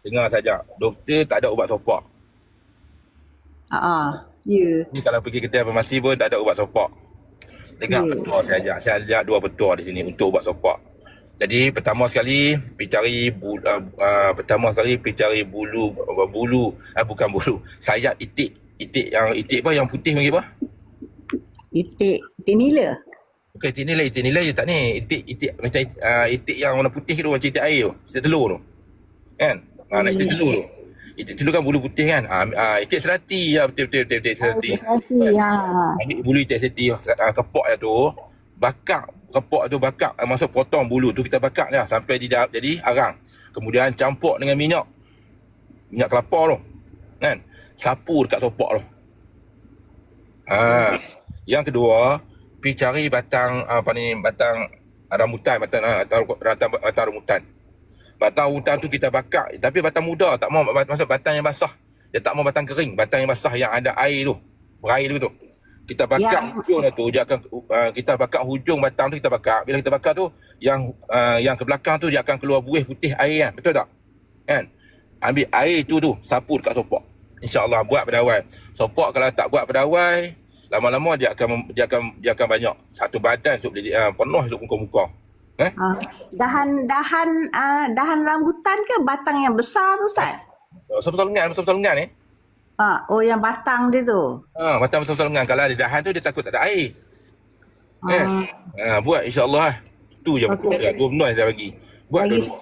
Dengar saja. Doktor tak ada ubat sopak. Ya. Ni kalau pergi kedai farmasi pun tak ada ubat sopak. Dengar Ya. petua saya ajak. Saya ajak 2 petua di sini untuk ubat sopak. Jadi pertama sekali pergi cari bukan bulu. Sayap itik. Itik apa yang putih panggil apa? Itik nila. Bukan itik nilai je tak ni. Itik macam itik yang warna putih tu, macam itik air tu. Itik telur tu. Kan? Nak itik telur tu. Itik telur kan bulu putih kan. Itik serati ya, betul serati. Hati. Ambil bulu itik serati, kepok dia tu, bakar, masuk potong bulu tu, kita bakar dia sampai dia jadi arang. Kemudian campur dengan minyak kelapa tu. Kan? Sapu dekat sopak tu. Yang kedua, pergi cari batang rambutan, batang rambutan. Batang rambutan tu kita bakar, tapi batang muda, tak mau masuk batang yang basah. Dia tak mau batang kering, batang yang basah yang ada air tu, berair tu. Kita bakar hujung dia tu, dia akan kita bakar hujung batang tu, kita bakar. Bila kita bakar tu, yang ke belakang tu dia akan keluar buih putih air kan. Betul tak? Kan? Ambil air tu sapu dekat sopak. InsyaAllah buat pada awal. Sopak kalau tak buat pada awal, lama-lama dia akan banyak. Satu badan penuh untuk muka-muka. Dahan rambutan ke batang yang besar tu, Ustaz? Besar-besar lengan ni. Yang batang dia tu. Batang besar-besar lengan. Kalau ada dahan tu dia takut tak ada air. Buat insyaAllah. Tu je. 2 benda saya bagi. Buat dulu.